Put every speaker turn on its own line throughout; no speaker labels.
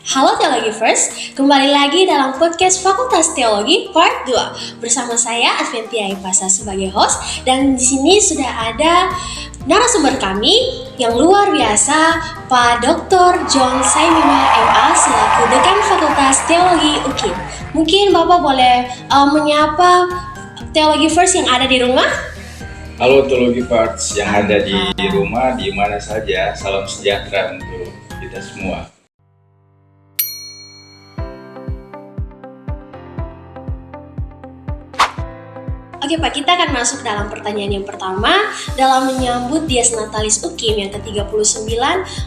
Halo Teologivers, kembali lagi dalam podcast Fakultas Teologi Part 2 bersama saya Adventia Ipasa sebagai host, dan di sini sudah ada narasumber kami yang luar biasa, Pak Dr. John Saimima MA selaku Dekan Fakultas Teologi UKIM. Mungkin Bapak boleh menyapa Teologivers yang ada di rumah?
Halo Teologivers yang ada di rumah, di mana saja, salam sejahtera untuk kita semua.
Oke Pak, kita akan masuk dalam pertanyaan yang pertama. Dalam menyambut Dies Natalis UKIM yang ke-39,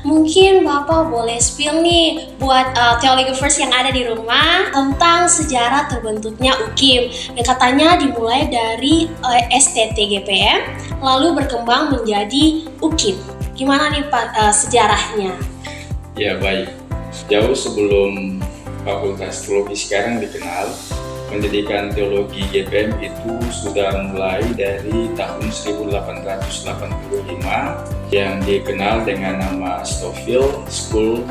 mungkin Bapak boleh spill nih buat Teologivers yang ada di rumah tentang sejarah terbentuknya UKIM yang katanya dimulai dari STT GPM lalu berkembang menjadi UKIM. Gimana nih Pak sejarahnya?
Ya baik, jauh sebelum Fakultas Teologi sekarang dikenal, pendidikan teologi GPM itu sudah mulai dari tahun 1885 yang dikenal dengan nama Stouffville School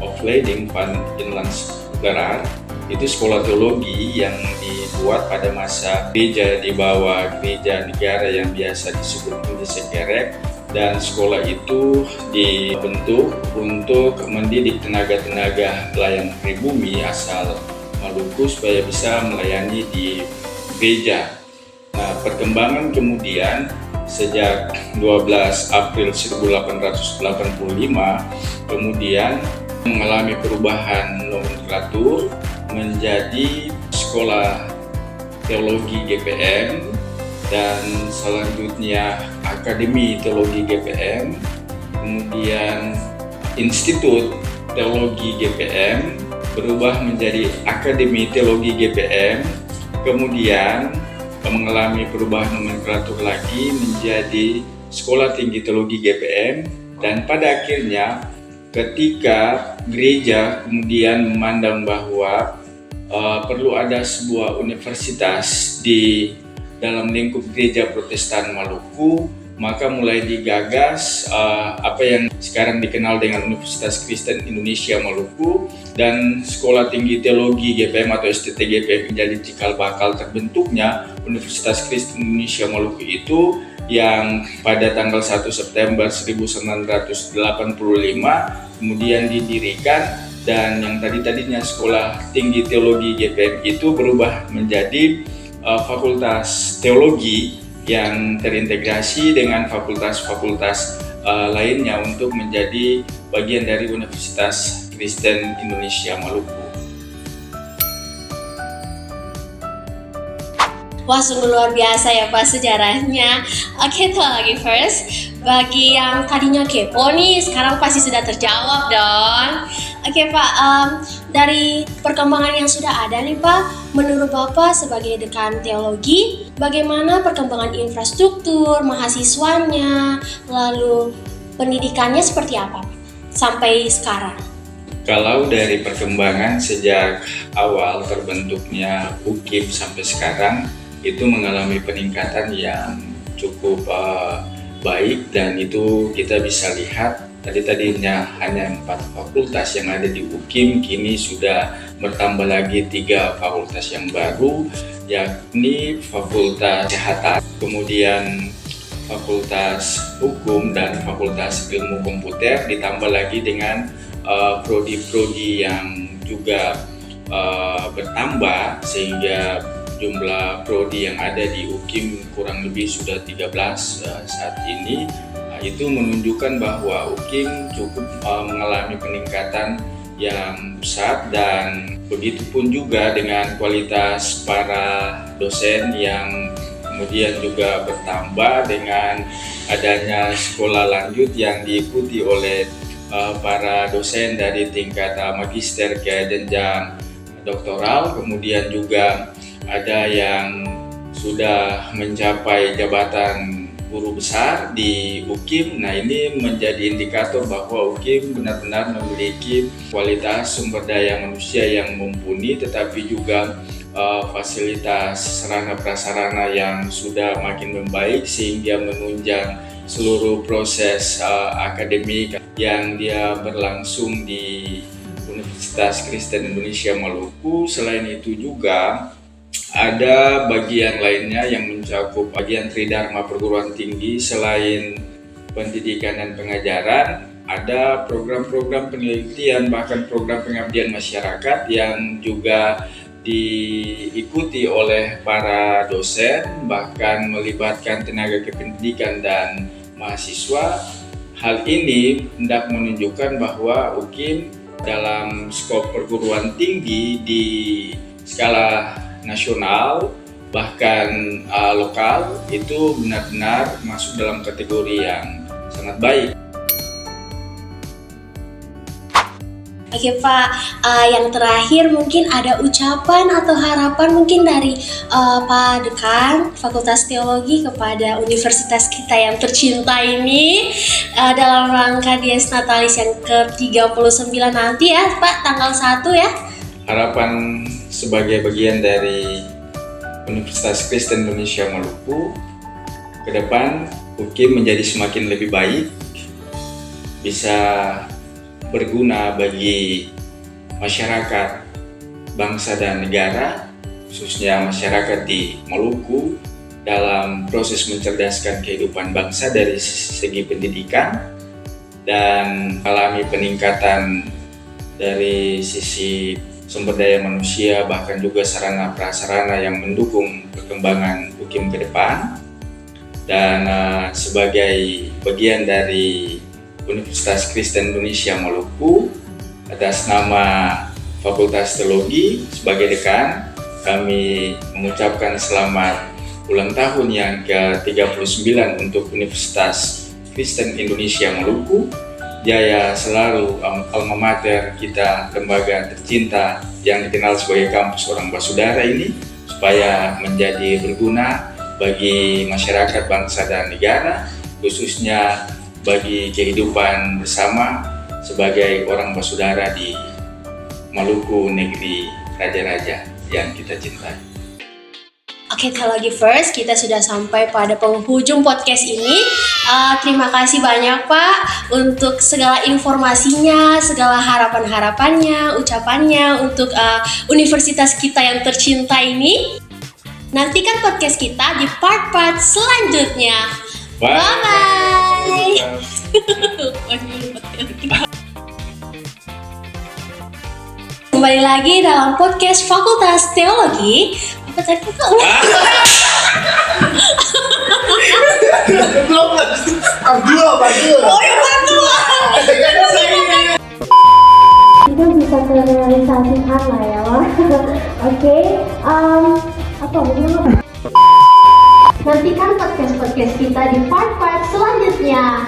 of Leiding van Inlandsleeraar. Itu sekolah teologi yang dibuat pada masa gereja di bawah gereja negara yang biasa disebut Indische, dan sekolah itu dibentuk untuk mendidik tenaga-tenaga pelayan pribumi asal Maluku supaya bisa melayani di gereja. Nah, perkembangan kemudian sejak 12 April 1885 kemudian mengalami perubahan nomenklatur menjadi Sekolah Teologi GPM dan selanjutnya Akademi Teologi GPM, kemudian Institut Teologi GPM berubah menjadi Akademi Teologi GPM, kemudian mengalami perubahan nomenklatur lagi menjadi Sekolah Tinggi Teologi GPM, dan pada akhirnya ketika gereja kemudian memandang bahwa perlu ada sebuah universitas di dalam lingkup gereja Protestan Maluku, maka mulai digagas apa yang sekarang dikenal dengan Universitas Kristen Indonesia Maluku, dan Sekolah Tinggi Teologi GPM atau STT GPM menjadi cikal bakal terbentuknya Universitas Kristen Indonesia Maluku itu, yang pada tanggal 1 September 1985 kemudian didirikan, dan yang tadinya Sekolah Tinggi Teologi GPM itu berubah menjadi Fakultas Teologi yang terintegrasi dengan fakultas-fakultas lainnya untuk menjadi bagian dari Universitas Kristen Indonesia Maluku.
Wah, sungguh luar biasa ya Pak sejarahnya. Oke Teologivers, bagi yang tadinya kepo nih, sekarang pasti sudah terjawab dong. Oke Pak, dari perkembangan yang sudah ada nih Pak, menurut Bapak sebagai dekan teologi, bagaimana perkembangan infrastruktur, mahasiswanya, lalu pendidikannya seperti apa sampai sekarang?
Kalau dari perkembangan sejak awal terbentuknya UKIM sampai sekarang, itu mengalami peningkatan yang cukup baik, dan itu kita bisa lihat tadinya hanya 4 fakultas yang ada di UKIM, kini sudah bertambah lagi 3 fakultas yang baru, yakni Fakultas Kesehatan, kemudian Fakultas Hukum, dan Fakultas Ilmu Komputer, ditambah lagi dengan prodi-prodi yang juga bertambah, sehingga jumlah prodi yang ada di UKIM kurang lebih sudah 13 saat ini. Itu menunjukkan bahwa UKIM cukup mengalami peningkatan yang besar, dan begitu pun juga dengan kualitas para dosen yang kemudian juga bertambah dengan adanya sekolah lanjut yang diikuti oleh para dosen dari tingkat magister ke jenjang doktoral, kemudian juga ada yang sudah mencapai jabatan guru besar di UKIM. Nah, ini menjadi indikator bahwa UKIM benar-benar memiliki kualitas sumber daya manusia yang mumpuni, tetapi juga fasilitas sarana prasarana yang sudah makin membaik sehingga menunjang seluruh proses akademik yang dia berlangsung di Universitas Kristen Indonesia Maluku. Selain itu juga ada bagian lainnya yang mencakup bagian Tridharma Perguruan Tinggi. Selain pendidikan dan pengajaran, ada program-program penelitian bahkan program pengabdian masyarakat yang juga diikuti oleh para dosen, bahkan melibatkan tenaga kependidikan dan mahasiswa. Hal ini hendak menunjukkan bahwa UKIM dalam skop perguruan tinggi di skala nasional bahkan lokal itu benar-benar masuk dalam kategori yang sangat baik.
Oke Pak, yang terakhir mungkin ada ucapan atau harapan mungkin dari Pak Dekan Fakultas Teologi kepada universitas kita yang tercinta ini dalam rangka Dies Natalis yang ke-39 nanti ya Pak, tanggal 1 ya.
Harapan sebagai bagian dari Universitas Kristen Indonesia Maluku, ke depan UKIM menjadi semakin lebih baik, bisa berguna bagi masyarakat, bangsa dan negara, khususnya masyarakat di Maluku dalam proses mencerdaskan kehidupan bangsa dari segi pendidikan dan alami peningkatan dari sisi sumber daya manusia, bahkan juga sarana prasarana yang mendukung perkembangan UKIM ke depan. Dan sebagai bagian dari Universitas Kristen Indonesia Maluku, atas nama Fakultas Teologi sebagai dekan, kami mengucapkan selamat ulang tahun yang ke-39 untuk Universitas Kristen Indonesia Maluku. Jaya selalu alma mater kita, lembaga tercinta yang dikenal sebagai kampus orang Basudara ini, supaya menjadi berguna bagi masyarakat, bangsa dan negara, khususnya bagi kehidupan bersama sebagai orang Basudara di Maluku, negeri raja-raja yang kita cintai.
Oke, Teologi First, kita sudah sampai pada penghujung podcast ini. Terima kasih banyak Pak untuk segala informasinya, segala harapan-harapannya, ucapannya untuk universitas kita yang tercinta ini. Nantikan podcast kita di part-part selanjutnya. Bye-bye. Kembali lagi dalam podcast Fakultas Teologi. Apa tadi kok? Kita bisa terrealisasikan lah ya. Oke, apa bagaimana? Nantikan podcast kita di part-part selanjutnya.